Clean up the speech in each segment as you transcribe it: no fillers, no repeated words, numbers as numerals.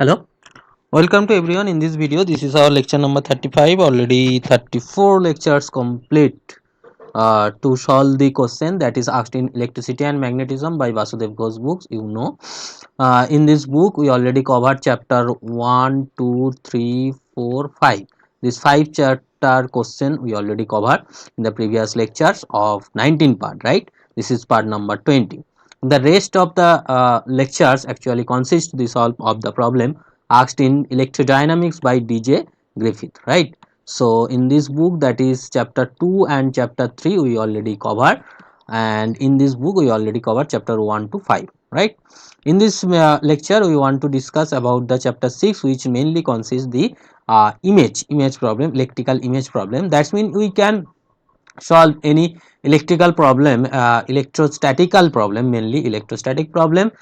Hello, welcome to everyone. In this video, this is our lecture number 35. Already 34 lectures complete to solve the question that is asked in Electricity and Magnetism by Vasudev Ghosh books. In this book, we already covered chapter 1, 2, 3, 4, 5. This 5 chapter question we already covered in the previous lectures of 19 part, right? This is part number 20. The rest of the lectures actually consist the solve of the problem asked in electrodynamics by DJ Griffith, right? So in this book, that is chapter 2 and chapter 3 we already covered, and in this book we already covered chapter 1 to 5, right? In this lecture we want to discuss about the chapter 6, which mainly consists the image problem, electrical image problem. That means we can solve any electrical problem, electrostatical problem, mainly electrostatic problem.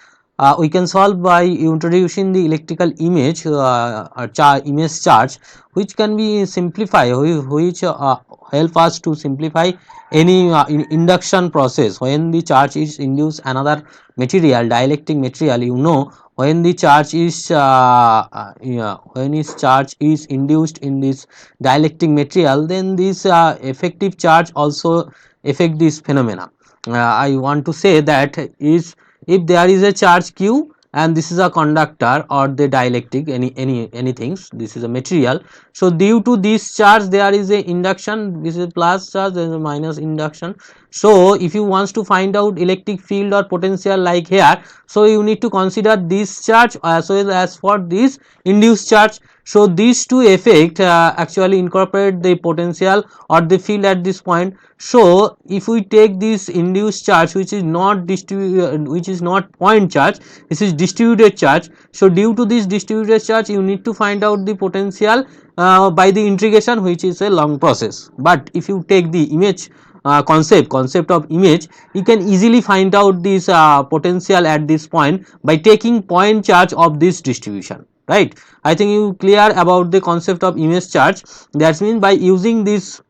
We can solve by introducing the electrical image, image charge, which can be simplified, which help us to simplify any induction process. When the charge is induced another material, dielectric material, when the charge is when its charge is induced in this dielectric material, then this effective charge also affect this phenomena. I want to say that is, if there is a charge q and this is a conductor or the dielectric, anything, this is a material. So due to this charge there is a induction, this is plus charge, there is a minus induction. So if you want to find out electric field or potential like here, so you need to consider this charge as well as for this induced charge. So these two effect actually incorporate the potential or the field at this point. So if we take this induced charge, which is not which is not point charge, this is distributed charge. So due to this distributed charge, you need to find out the potential by the integration, which is a long process. But if you take the image concept of image, you can easily find out this potential at this point by taking point charge of this distribution, right? I think you clear about the concept of image charge. That means by using this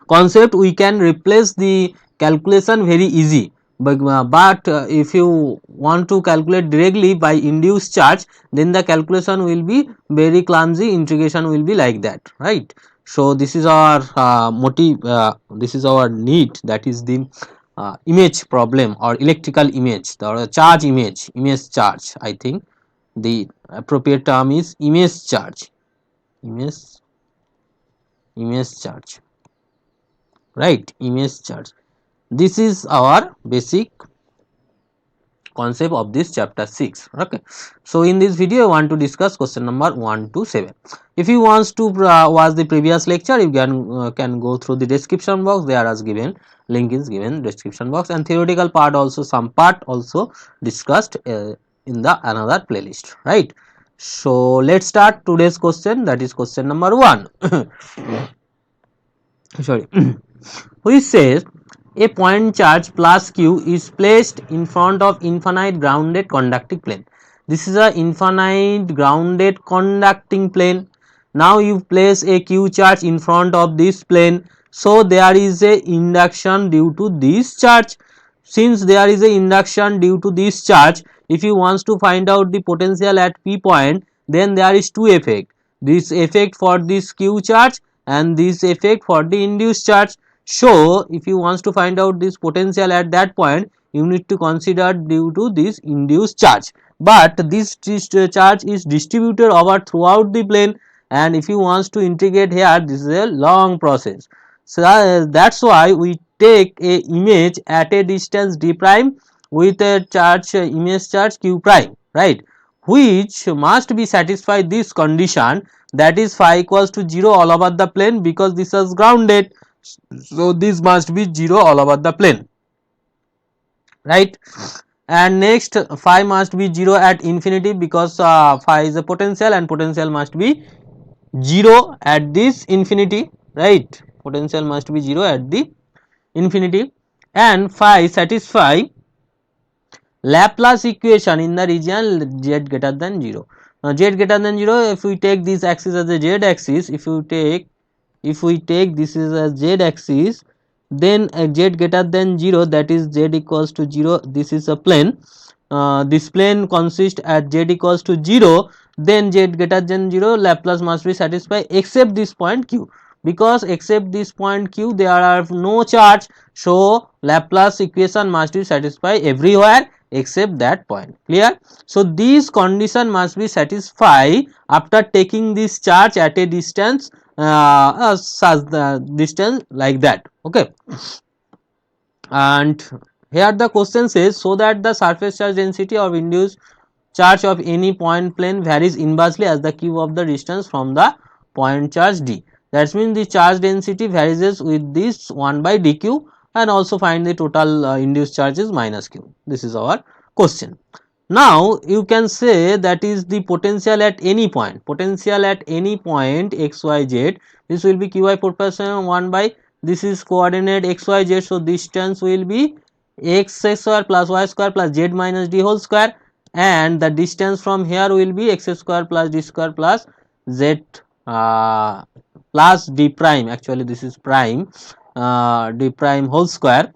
concept we can replace the calculation very easy. But if you want to calculate directly by induced charge, then the calculation will be very clumsy, integration will be like that, right? So this is our motive, this is our need, that is the image problem or electrical image, the charge image charge. I think the appropriate term is image charge, image image charge, right? Image charge. This is our basic concept of this chapter 6. Okay, so in this video I want to discuss question number 1 to 7. If you want to watch the previous lecture, you can go through the description box. There as given, link is given description box, and theoretical part also, some part also discussed in the another playlist, right? So let's start today's question, that is question number 1. Sorry. Which says a point charge plus q is placed in front of infinite grounded conducting plane. This is a infinite grounded conducting plane. Now you place a q charge in front of this plane, so there is a induction due to this charge. Since there is a induction due to this charge, if you want to find out the potential at p point, then there is two effect, this effect for this q charge and this effect for the induced charge. So if you want to find out this potential at that point, you need to consider due to this induced charge. But this charge is distributed over throughout the plane, and if you want to integrate here, this is a long process. So that's why we take a image at a distance d prime with a charge image charge q prime, right? Which must be satisfy this condition, that is phi equals to 0 all over the plane, because this is grounded. So this must be 0 all over the plane, right? And next, phi must be 0 at infinity, because phi is a potential and potential must be 0 at this infinity, right? Potential must be 0 at the infinity. And phi satisfy Laplace equation in the region z greater than 0. Now z greater than 0, if we take this axis as a z axis, if we take this is a z axis, then z greater than 0, that is z equals to 0, this is a plane. This plane consists at z equals to 0, then z greater than 0 Laplace must be satisfied except this point q, because except this point q there are no charge, so Laplace equation must be satisfied everywhere except that point. Clear? So these condition must be satisfied after taking this charge at a distance such the distance like that. Okay, and here the question says, so that the surface charge density of induced charge of any point plane varies inversely as the cube of the distance from the point charge d. That means the charge density varies with this 1 by dq, and also find the total induced charges minus q. This is our question. Now you can say that is the potential at any point, potential at any point x y z, this will be q by 4 pi 1 by, this is coordinate x y z, so distance will be x square plus y square plus z minus d whole square, and the distance from here will be x square plus d square plus z plus d prime, actually this is prime, d prime whole square,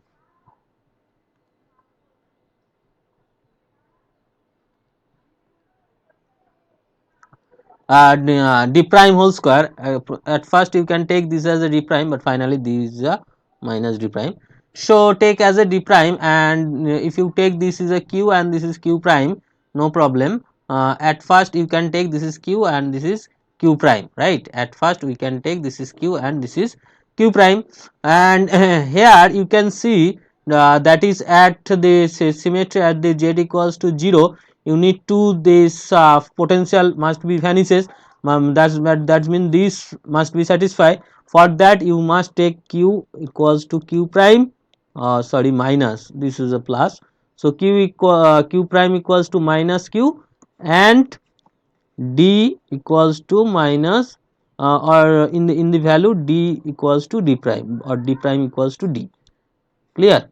d prime whole square. At first you can take this as a d prime, but finally this is a minus d prime. So take as a d prime, and if you take this is a q and this is q prime, no problem. At first you can take this is q and this is q prime, right? At first we can take this is q and this is q prime, and here you can see that is at the symmetry at the z equals to 0, you need to this potential must be vanishes, that means this must be satisfied. For that you must take q equals to q prime, sorry minus, this is a plus, so q prime equals to minus q, and d equals to minus or in the value d equals to d prime, or d prime equals to d. Clear?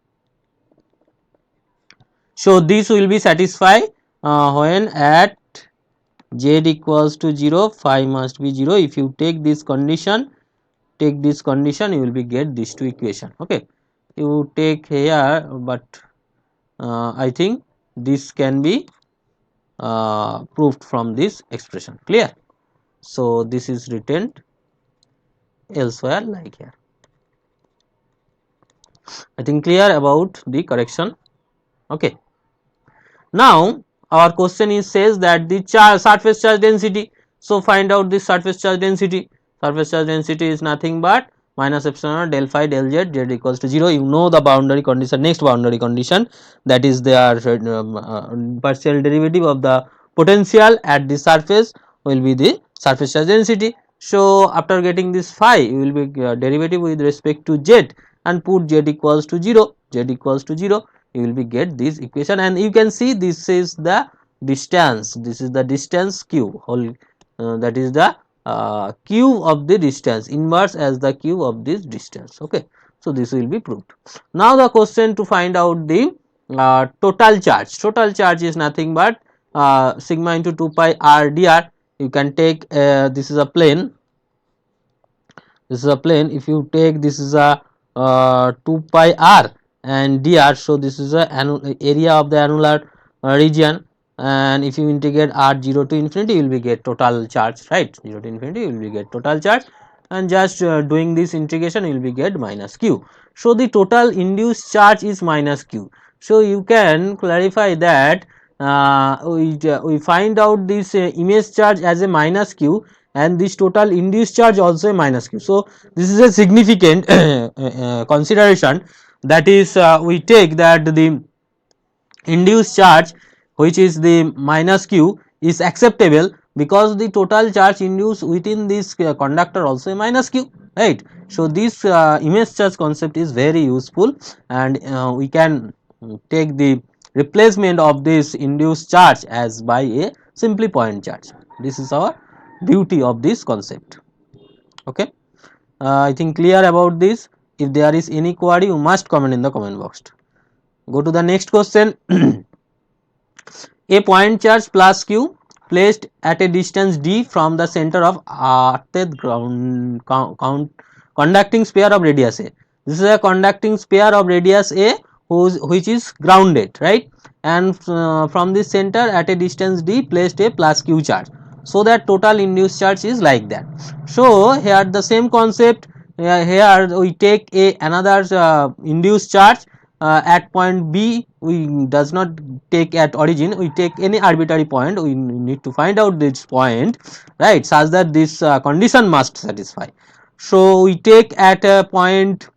So this will be satisfied when at z equals to 0, phi must be 0. If you take this condition, you will be get these two equation. Okay, you take here, but I think this can be proved from this expression. Clear? So this is written elsewhere like here. I think clear about the correction. Okay. Now our question is says that the surface charge density. So find out the surface charge density. Surface charge density is nothing but minus epsilon del phi del z, z equals to 0. You know the boundary condition, next boundary condition, that is their partial derivative of the potential at the surface will be the surface charge density. So after getting this phi, you will be derivative with respect to z and put z equals to 0, z equals to 0, you will be get this equation, and you can see this is the distance, this is the distance q whole, that is the cube of the distance, inverse as the cube of this distance. Okay, so this will be proved. Now the question to find out the total charge. Total charge is nothing but sigma into 2 pi r dr. You can take this is a plane, this is a plane, if you take this is a 2 pi r and dr, so this is a area of the annular region, and if you integrate r 0 to infinity, you will be get total charge, right? 0 to infinity, you will be get total charge, and just doing this integration, you will be get minus q. So the total induced charge is minus q. So you can clarify that we find out this image charge as a minus q, and this total induced charge also a minus q. So this is a significant consideration, that is we take that the induced charge which is the minus q is acceptable, because the total charge induced within this conductor also a minus q, right? So this image charge concept is very useful, and we can take the replacement of this induced charge as by a simply point charge. This is our beauty of this concept. Okay, I think clear about this. If there is any query, you must comment in the comment box. Go to the next question. A point charge plus q placed at a distance d from the center of earth ground conducting sphere of radius a. This is a conducting sphere of radius a which is grounded, right? And from this center at a distance d placed a plus q charge. so that total induced charge is like that. So here the same concept, here we take another induced charge at point B. We does not take at origin, we take any arbitrary point. We need to find out this point, right, such that this condition must satisfy. So we take at a point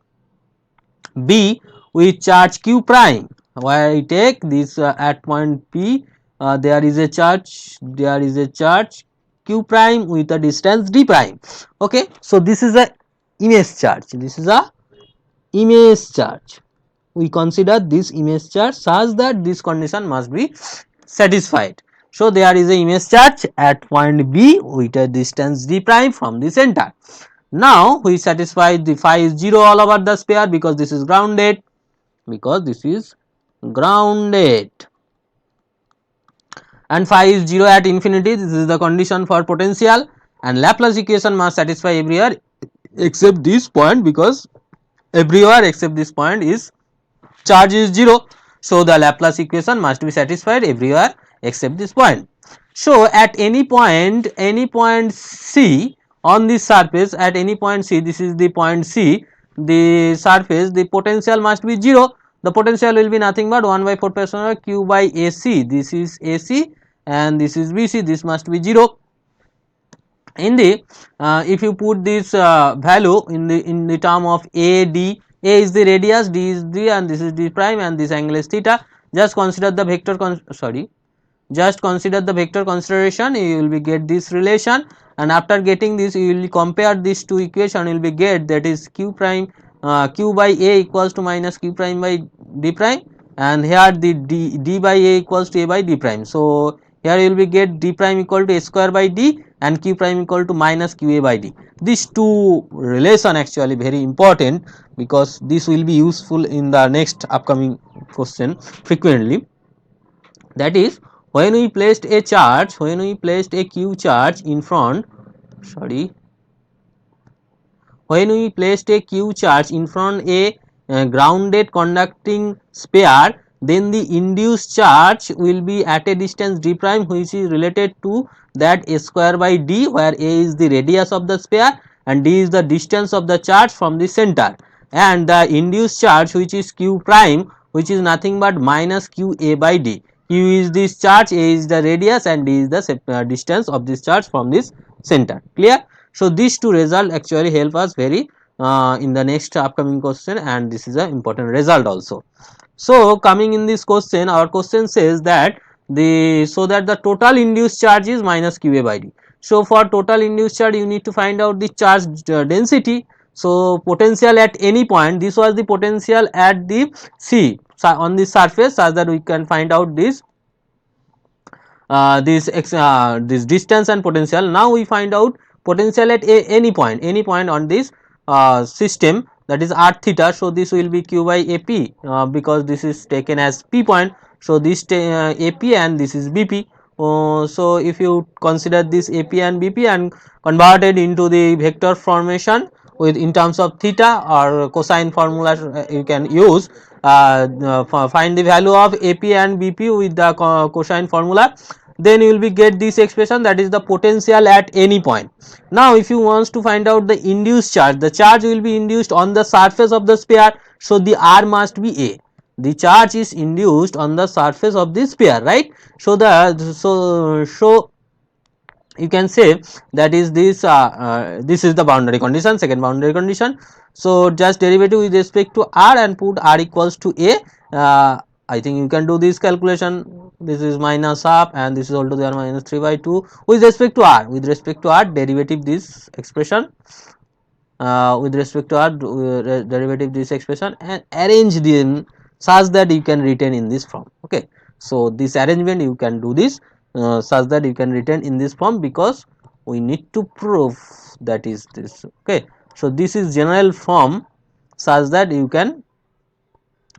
B with charge q prime, where I take this at point P, there is a charge q prime with a distance d prime. Okay, so this is a image charge, we consider this image charge such that this condition must be satisfied. So there is a image charge at point B with a distance d prime from the center. Now we satisfy the phi is 0 all over the sphere because this is grounded, and phi is 0 at infinity. This is the condition for potential, and Laplace equation must satisfy everywhere except this point, because everywhere except this point is charge is 0. So the Laplace equation must be satisfied everywhere except this point. So at any point C on this surface, at any point C, this is the point C, the surface, the potential must be 0. The potential will be nothing but 1 by 4 pi epsilon q by AC. This is AC and this is BC. This must be 0. In the if you put this value in the term of AD, A is the radius, D is D, and this is D prime, and this angle is theta. Just consider the vector consideration, you will be get this relation, and after getting this you will compare these two equation, you will be get that is q prime q by A equals to minus q prime by D prime, and here the D by A equals to A by D prime. So here you will be get D prime equal to A square by D and q prime equal to minus qa by D. These two relation actually very important, because this will be useful in the next upcoming question frequently. That is, when we placed a q charge in front, when we placed a q charge in front a grounded conducting sphere, then the induced charge will be at a distance d prime, which is related to that a square by d, where a is the radius of the sphere and d is the distance of the charge from the center, and the induced charge which is q prime, which is nothing but minus q a by d. Q is this charge, a is the radius, and d is the distance of this charge from this center. Clear? So these two results actually help us very in the next upcoming question, and this is an important result also. So coming in this question, our question says that the total induced charge is minus qa by d. So for total induced charge you need to find out the charge density. So potential at any point, this was the potential at the C on the surface, such that we can find out this this distance and potential. Now we find out potential at any point on this system, that is r theta. So this will be q by ap because this is taken as p point. So this ap and this is bp. So if you consider this ap and bp and converted into the vector formation with in terms of theta or cosine formula, you can use find the value of ap and bp with the cosine formula, then you will be get this expression, that is the potential at any point. Now if you want to find out the induced charge, the charge will be induced on the surface of the sphere, so the r must be a. The charge is induced on the surface of the sphere, right? So so you can say that is this is the boundary condition, second boundary condition. So just derivative with respect to r and put r equals to a. I think you can do this calculation. This is minus half and this is all to the r minus 3 by 2 with respect to r. With respect to r, derivative this expression with respect to r derivative this expression, and arrange them such that you can retain in this form. Okay, so this arrangement you can do this such that you can retain in this form, because we need to prove that is this. Okay, so this is general form such that you can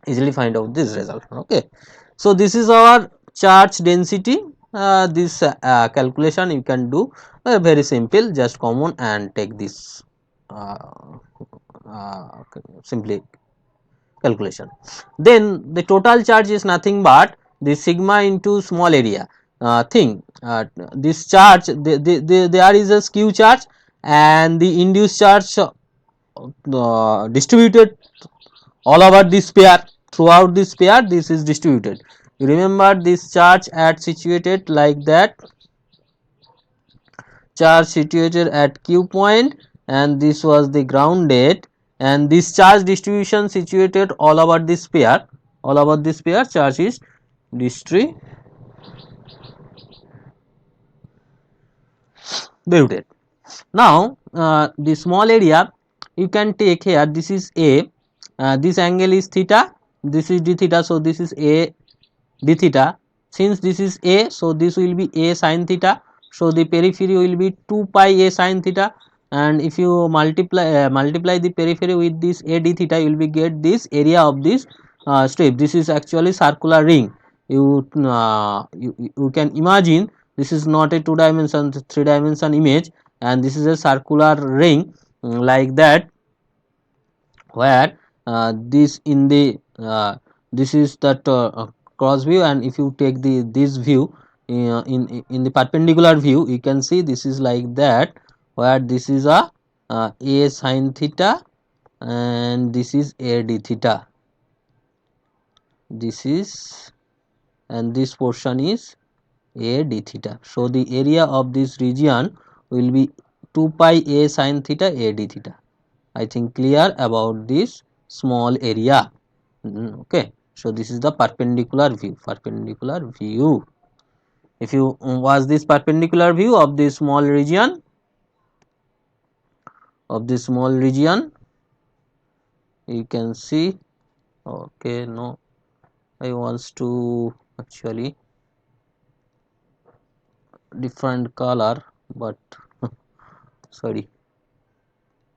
easily find out this result. Okay, so this is our charge density. This calculation you can do very simple, just common and take this uh, simply calculation. Then the total charge is nothing but the sigma into small area. thing. This charge, there is a q charge and the induced charge distributed all over this pair. Throughout this pair, this is distributed. You remember this charge at situated like that, charge situated at q point, and this was the grounded, and this charge distribution situated all over this pair. All over this pair, charge is distributed. Now the small area you can take here, this is a, this angle is theta, this is d theta, so this is a d theta. Since this is a, so this will be a sin theta, so the periphery will be 2 pi a sin theta, and if you multiply the periphery with this a d theta, you will be get this area of this strip. This is actually circular ring. You can imagine this is not a 2-dimension, 3-dimension image, and this is a circular ring like that, where this in the this is that cross view, and if you take the this view in the perpendicular view, you can see this is like that, where this is a sin theta and this is a d theta, this is, and this portion is a d theta. So the area of this region will be 2 pi a sin theta a d theta. I think clear about this small area. Okay, so this is the perpendicular view. Perpendicular view. If you watch this perpendicular view of this small region, you can see. Okay, no, I wants to actually different color, but sorry,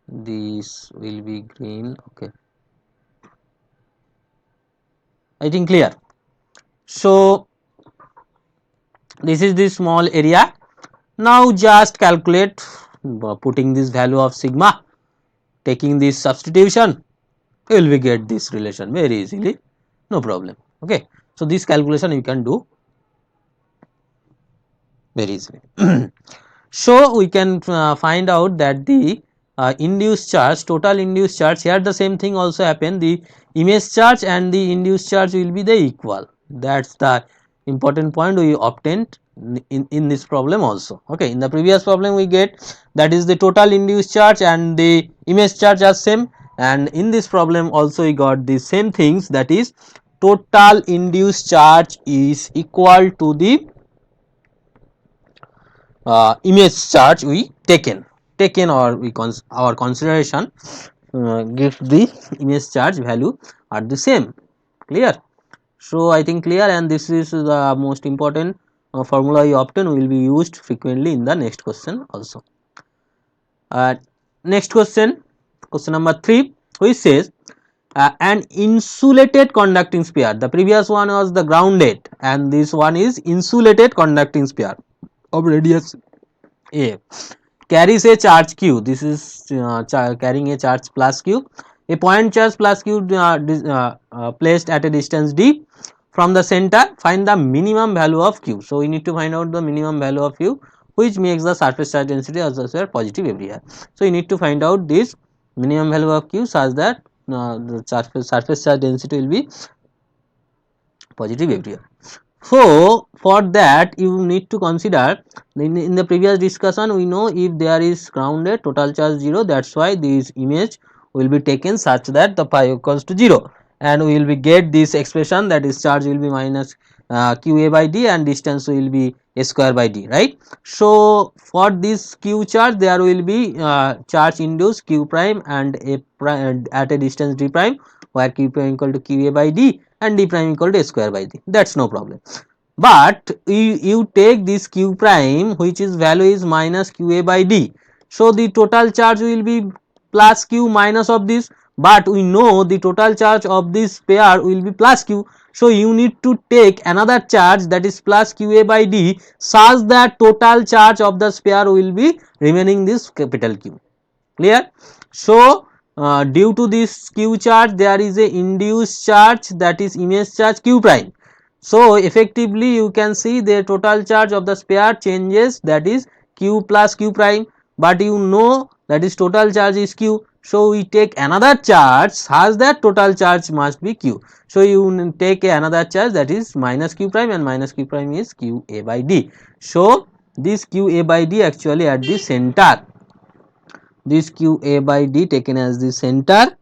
this will be green. Okay, I think clear. So this is the small area. Now just calculate, putting this value of sigma, taking this substitution, you will be get this relation very easily, no problem. Okay, so this calculation you can do very easily. So we can find out that the induced charge, total induced charge, here the same thing also happen, the image charge and the induced charge will be the equal. That's the important point we obtained in this problem also. Okay, in the previous problem we get that is the total induced charge and the image charge are same, and in this problem also we got the same things, that is total induced charge is equal to the image charge we taken, or we our consideration gives the image charge value are the same. Clear? So I think clear, and this is the most important formula you obtain will be used frequently in the next question also. Next question, question number 3, which says an insulated conducting sphere. The previous one was the grounded, and this one is insulated conducting sphere of radius a, carries a charge q. This is carrying a charge plus q, a point charge plus q placed at a distance d from the center. Find the minimum value of q. So we need to find out the minimum value of q, which makes the surface charge density as well positive everywhere. So you need to find out this minimum value of q such that the surface charge density will be positive everywhere. So for that you need to consider, in the previous discussion we know if there is grounded total charge 0, that's why this image will be taken such that the pi equals to 0, and we will be get this expression, that is charge will be minus qa by d and distance will be a square by d, right. So for this q charge there will be charge induced q prime and a prime at a distance d prime, where q prime equal to qa by d and d prime equal to a square by d, that's no problem. But you take this q prime which is value is minus qa by d, so the total charge will be plus q minus of this, but we know the total charge of this pair will be plus q, so you need to take another charge that is plus qa by d such that total charge of the sphere will be remaining this capital Q. Clear? So due to this q charge there is a induced charge, that is image charge q prime. So effectively you can see the total charge of the sphere changes, that is q plus q prime, but you know that is total charge is q. So we take another charge such that total charge must be q. So you take another charge, that is minus q prime, and minus q prime is q a by d. So this q a by d actually at the center, this q a by d taken as the center,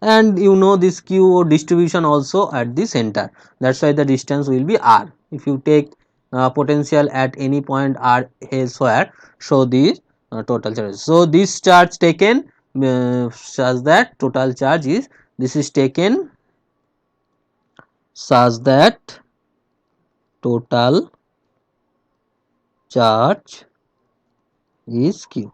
and you know this q distribution also at the center, that's why the distance will be r. If you take potential at any point r elsewhere, so the total charge, so this charge taken such that total charge is, this is taken such that total charge is q.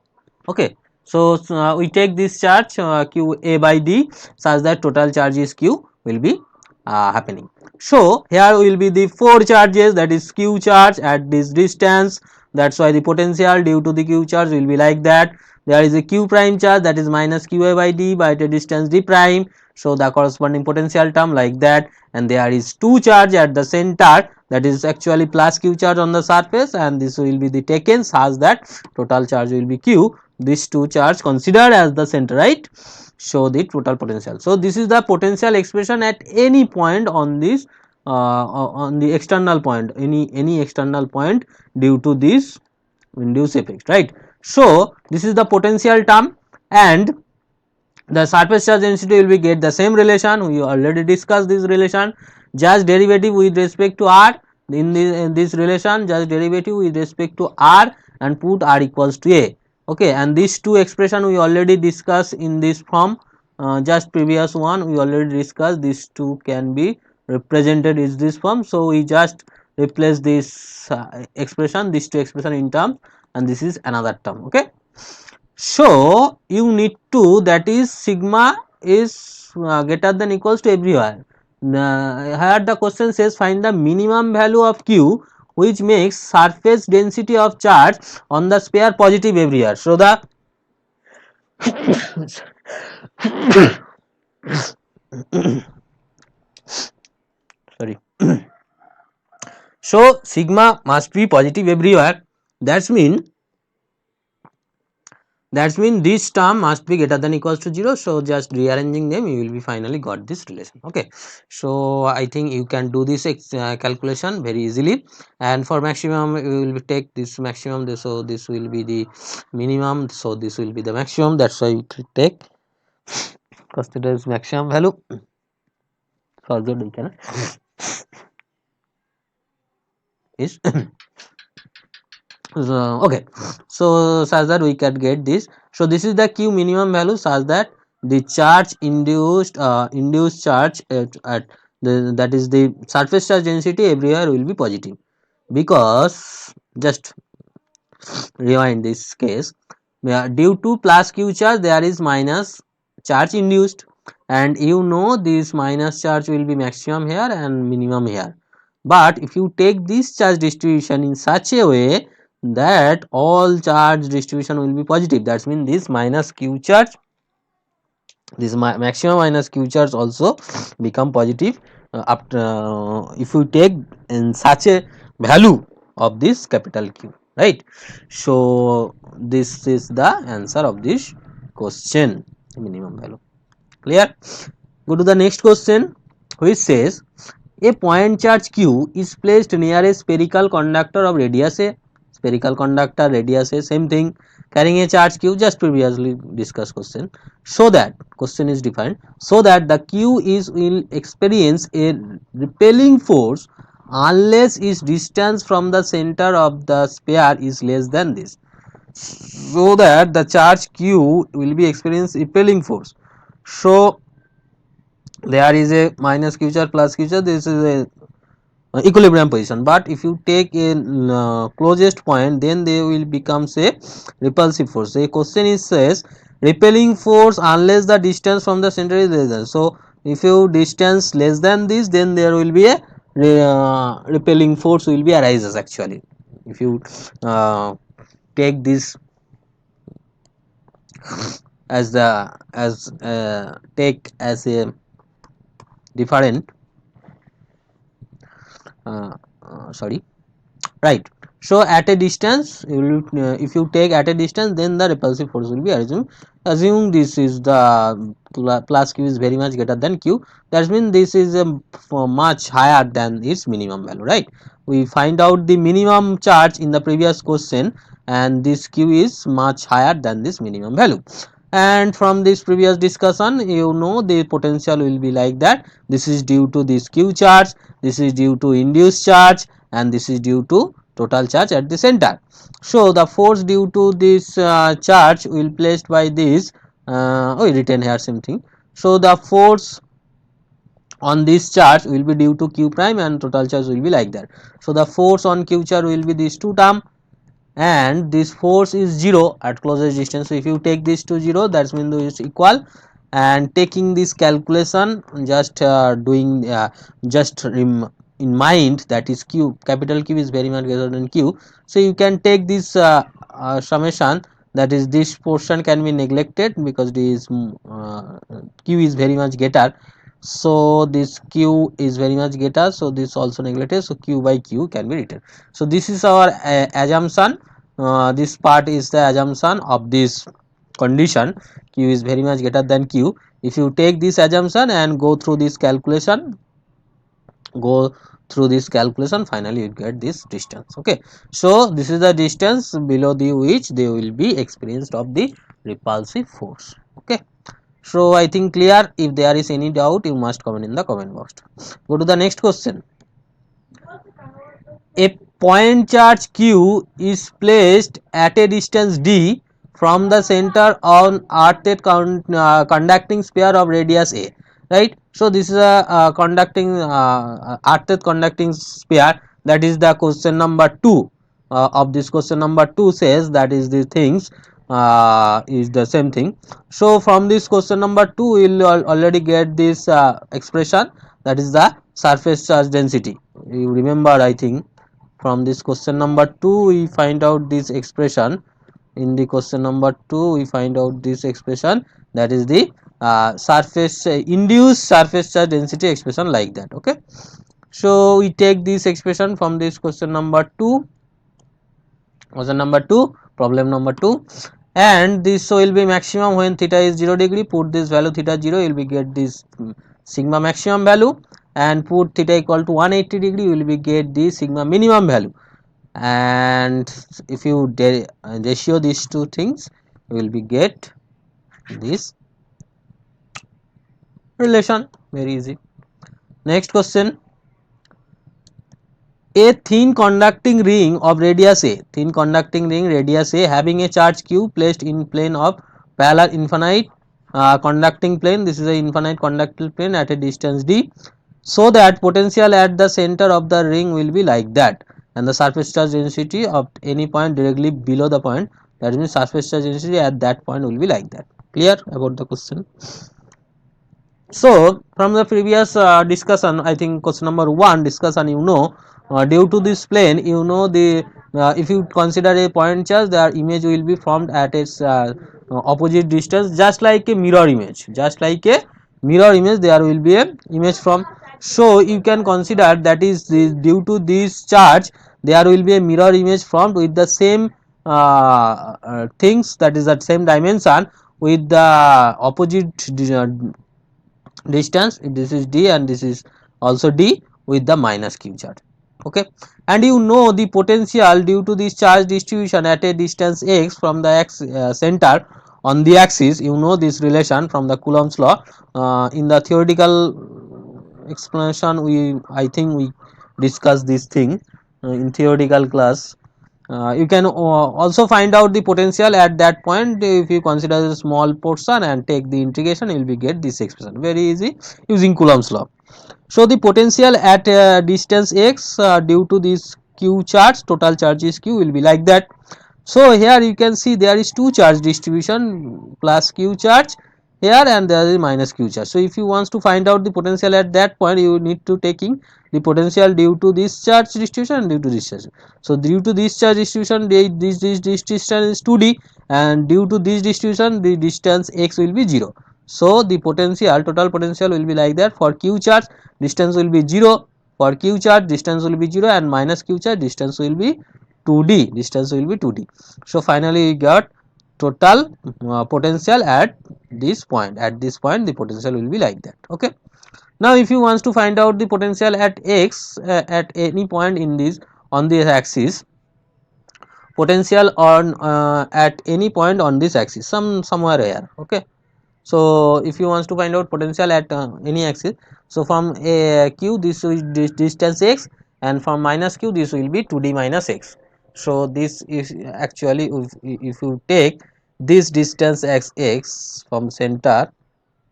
Okay, so we take this charge q a by d such that total charge is q will be happening. So here will be the 4 charges, that is q charge at this distance, that's why the potential due to the q charge will be like that. There is a q prime charge, that is minus q a by d by the distance d prime, so the corresponding potential term like that, and there is 2 charge at the center, that is actually plus q charge on the surface, and this will be the taken such that total charge will be q. These 2 charge considered as the center, right, show the total potential. So this is the potential expression at any point on this on the external point, any external point due to this induced effect, right. So this is the potential term, and the surface charge density will be get the same relation, we already discussed this relation, just derivative with respect to r, in this relation just derivative with respect to r and put r equals to a. Okay, and these two expression we already discussed in this form, just previous one we already discussed, these two can be represented in this form. So we just replace this expression, these two expression in terms, and this is another term. Okay, so you need to, that is sigma is greater than equals to everywhere. Here the question says find the minimum value of q which makes surface density of charge on the sphere positive everywhere. So the sorry, so sigma must be positive everywhere, that's mean, this term must be greater than equals to 0. So just rearranging them you will be finally got this relation. Okay, so I think you can do this calculation very easily, and for maximum we will take this maximum, so this will be the minimum, so this will be the maximum, that's why we take consider as maximum value, further we can is so, okay, so such that we can get this. So this is the q minimum value such that the charge induced charge at the, that is the surface charge density everywhere will be positive, because just rewind this case, due to plus q charge there is minus charge induced, and you know this minus charge will be maximum here and minimum here, but if you take this charge distribution in such a way that all charge distribution will be positive, that means this minus q charge, this maximum minus q charge also become positive after if you take in such a value of this capital Q, right. So this is the answer of this question, minimum value. Clear? Go to the next question, which says a point charge q is placed near a spherical conductor of radius a, spherical conductor radius a, same thing, carrying a charge q, just previously discussed question, so that question is defined, so that the q is will experience a repelling force unless its distance from the center of the sphere is less than this, so that the charge q will be experience repelling force. So there is a minus q charge plus q charge, this is a equilibrium position, but if you take a closest point then they will become say repulsive force. The question is says repelling force unless the distance from the center is less than, so if you distance less than this then there will be a repelling force will be arises actually. If you take this as the as take as a different sorry, right. So at a distance, if you take at a distance, then the repulsive force will be assumed. Assuming this is the plus q is very much greater than q, that means this is much higher than its minimum value, right? We find out the minimum charge in the previous question, and this q is much higher than this minimum value. And from this previous discussion, you know the potential will be like that. This is due to this q charge, this is due to induced charge, and this is due to total charge at the center. So the force due to this charge will placed by this we written here same thing. So the force on this charge will be due to q prime, and total charge will be like that. So the force on q charge will be this two term, and this force is 0 at closest distance. So if you take this to 0, that means it is equal. And taking this calculation, just doing just in mind, that is q, capital Q is very much greater than q. So you can take this summation, that is this portion can be neglected because this q is very much greater. So this q is very much greater, so this also neglected, so q by q can be written. So this is our assumption. This part is the assumption of this condition, q is very much greater than q. If you take this assumption and go through this calculation, finally you get this distance. Okay, so this is the distance below the which they will be experienced of the repulsive force. Okay, so I think clear. If there is any doubt, you must comment in the comment box. Go to the next question. A point charge q is placed at a distance d from the center on earthed conducting sphere of radius a, right? So this is a conducting earthed conducting sphere. That is the question number 2 of this. Question number 2 says that is the things is the same thing. So from this question number 2 we will already get this expression, that is the surface charge density. You remember, I think from this question number 2 we find out this expression. In the question number 2 we find out this expression, that is the surface induced surface charge density expression, like that. Okay, so we take this expression from this question number 2, question number 2, problem number 2. And this so will be maximum when theta is 0 degree. Put this value theta 0, you will be get this sigma maximum value, and put theta equal to 180 degree, you will be get the sigma minimum value. And if you ratio these two things, you will be get this relation. Very easy. Next question. A thin conducting ring of radius a, having a charge q placed in plane of parallel infinite conducting plane. This is a infinite conducting plane at a distance d, so that potential at the center of the ring will be like that, and the surface charge density of any point directly below the point, that means surface charge density at that point will be like that. Clear about the question? So from the previous discussion, I think question number 1 discussion, you know, due to this plane, you know, the if you consider a point charge, their image will be formed at its opposite distance, just like a mirror image, there will be a image from. So you can consider that is due to this charge, there will be a mirror image formed with the same things, that is that same dimension, with the opposite distance. This is d and this is also d, with the minus q charge. Okay, and you know the potential due to this charge distribution at a distance x from the center on the axis. You know this relation from the Coulomb's law. In the theoretical explanation, I think we discussed this thing in theoretical class. You can also find out the potential at that point if you consider a small portion and take the integration, you will be get this expression. Very easy, using Coulomb's law. So the potential at distance x due to this q charge, total charge is q, will be like that. So here you can see there is two charge distribution, plus q charge here and there is minus q charge. So if you want to find out the potential at that point, you need to taking the potential due to this charge distribution and due to this charge. So due to this charge distribution, this distance is 2d, and due to this distribution, the distance x will be 0. So the potential, total potential will be like that. For q charge, distance will be 0, For q charge distance will be 0 and minus q charge distance will be 2d, distance will be 2d. So finally we got total potential at this point. At this point the potential will be like that. Okay. Now if you want to find out the potential at x at any point in this on this axis, potential on at any point on this axis, somewhere here. Okay. So if you want to find out potential at any axis, so from q this is this distance x, and from minus q this will be 2d minus x. So this is actually if you take this distance x from center,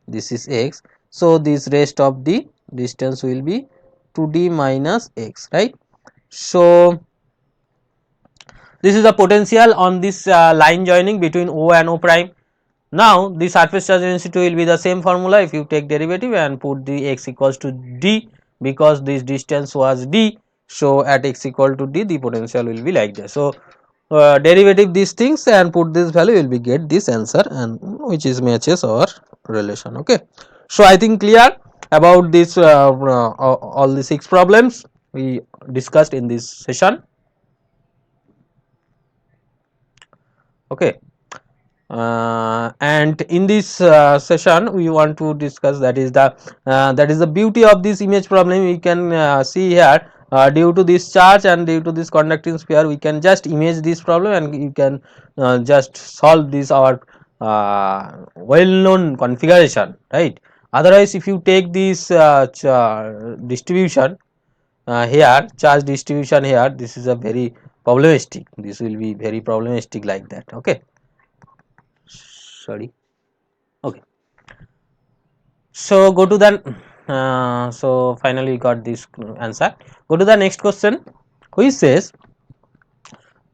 this is x, so this rest of the distance will be 2d minus x, right. So this is the potential on this line joining between O and O prime. Now the surface charge density will be the same formula if you take derivative and put the x equals to d, because this distance was d. So at x equal to d the potential will be like that. So derivative these things and put this value, will be get this answer, and which is matches our relation. Okay. So I think clear about this all the 6 problems we discussed in this session. Okay. And in this session we want to discuss, that is the beauty of this image problem. We can see here, due to this charge and due to this conducting sphere, we can just image this problem and you can just solve this our well known configuration, right. Otherwise if you take this distribution here, charge distribution here, this is a very problematic, this will be very problematic like that. Okay. Sorry. Okay. So go to the so finally got this answer. Go to the next question, which says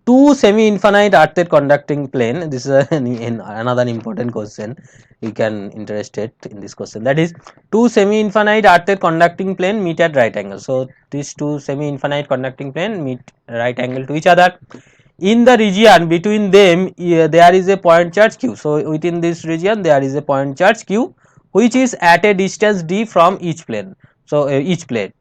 two semi-infinite earthed conducting plane. This is another important question. You can interested in this question. That is, two semi-infinite earthed conducting plane meet at right angle. So these two semi-infinite conducting plane meet right angle to each other. In the region between them there is a point charge q. So within this region there is a point charge q, which is at a distance d from each plane. So each plane,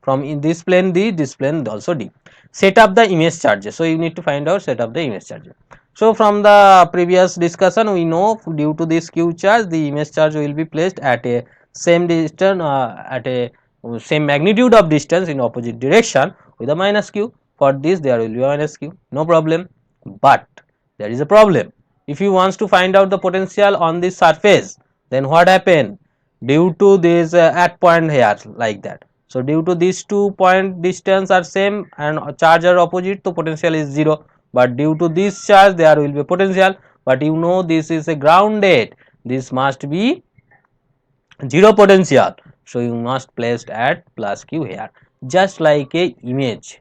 from in this plane d, this plane also d. Set up the image charges. So you need to find out set up the image charges. So from the previous discussion we know, due to this q charge the image charge will be placed at a same distance at a same magnitude of distance in opposite direction with a minus q. For this there will be minus q, no problem. But there is a problem. If you want to find out the potential on this surface, then what happen? Due to this at point here like that. So due to these 2 point distance are same and charge are opposite, so potential is 0. But due to this charge there will be potential, but you know this is a grounded, this must be 0 potential. So you must place at plus q here, just like a image,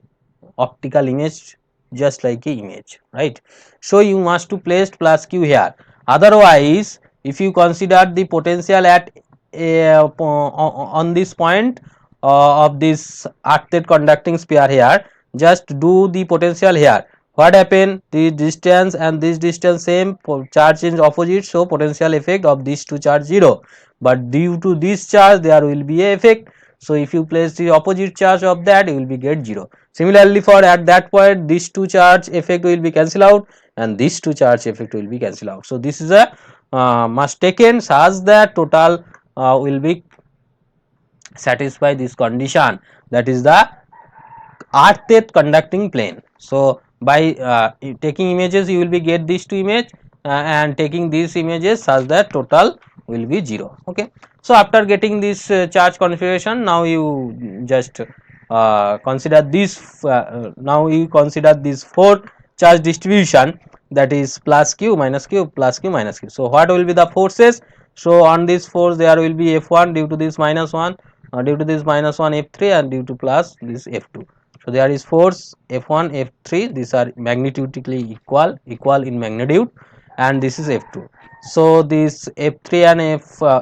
optical image, just like a image, right. So you must to place plus q here. Otherwise if you consider the potential at a, on this point of this earthed conducting sphere here, just do the potential here. What happen? The distance and this distance same, charge is opposite, so potential effect of these two charge 0. But due to this charge there will be a effect. So if you place the opposite charge of that, you will be get 0. Similarly for at that point these two charge effect will be cancel out and these two charge effect will be cancel out. So this is a must taken such that total will be satisfy this condition, that is the earthed conducting plane. So by taking images you will be get these two image and taking these images such that total will be 0. Okay. So after getting this charge configuration, now you just consider this now you consider this 4 charge distribution, that is plus q minus q plus q minus q. So what will be the forces? So on this force there will be F1 due to this minus 1, due to this minus 1 F3, and due to plus this F2. So there is force F1 F3, these are magnitudically equal in magnitude, and this is F2. So this F3 and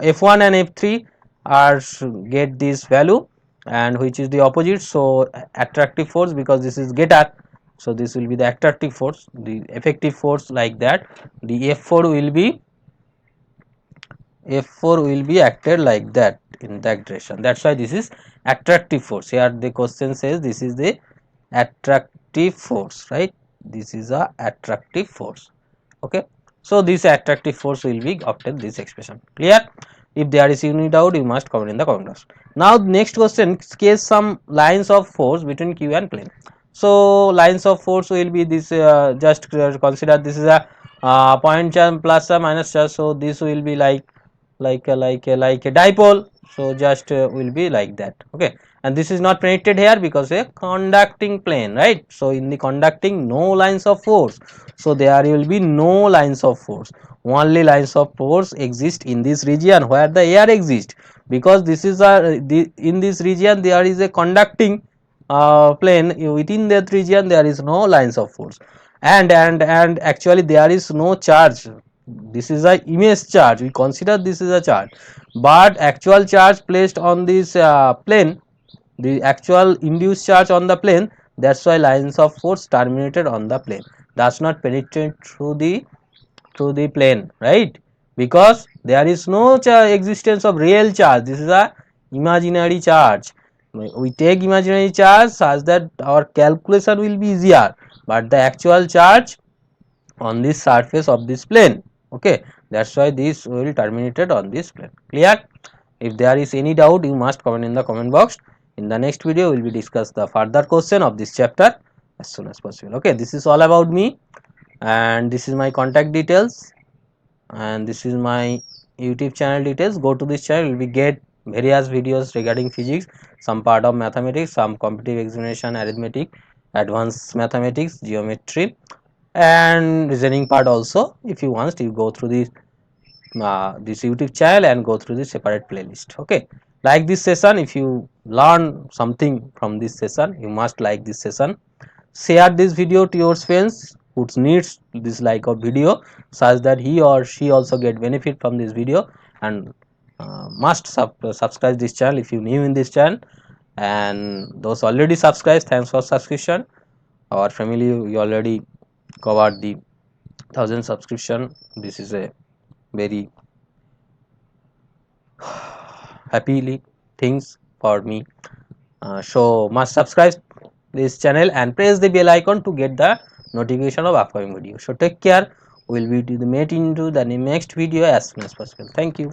F1 and F3 are get this value, and which is the opposite. So attractive force, because this is getter, so this will be the attractive force, the effective force like that. The F4 will be acted like that in that direction. That's why this is attractive force. Here the question says this is the attractive force, right? This is a attractive force. Okay, so this attractive force will be obtained this expression. Clear? If there is any doubt, you must comment in the comment box. Now next question, sketch some lines of force between q and plane. So lines of force will be this, just consider this is a point charge plus or minus charge, so this will be like a dipole, so just will be like that. Okay, and this is not penetrated here because a conducting plane, right? So in the conducting, no lines of force, so there will be no lines of force. Only lines of force exist in this region where the air exists, because this is a in this region there is a conducting plane. Within that region there is no lines of force, and actually there is no charge. This is a image charge, we consider this is a charge, but actual charge placed on this plane, the actual induced charge on the plane, that's why lines of force terminated on the plane, does not penetrate through the plane, right? Because there is no existence of real charge, this is a imaginary charge. We take imaginary charge such that our calculation will be easier, but the actual charge on this surface of this plane. Okay, that's why this will terminated on this plane. Clear? If there is any doubt, you must comment in the comment box. In the next video, we will discuss the further question of this chapter as soon as possible. Okay, this is all about me, and this is my contact details, and this is my YouTube channel details. Go to this channel, you will get various videos regarding physics, some part of mathematics, some competitive examination arithmetic, advanced mathematics, geometry, and reasoning part also. If you want, you go through this YouTube channel and go through the separate playlist. Okay, like this session. If you learn something from this session, you must like this session. Share this video to your friends who needs this like of video, such that he or she also get benefit from this video, and must subscribe this channel if you new in this channel, and those already subscribed, thanks for subscription. Our family, we already covered the 1000 subscription. This is a very happily things for me. So must subscribe this channel and press the bell icon to get the notification of upcoming video. So take care, we will be meet into the next video as soon as possible. Thank you.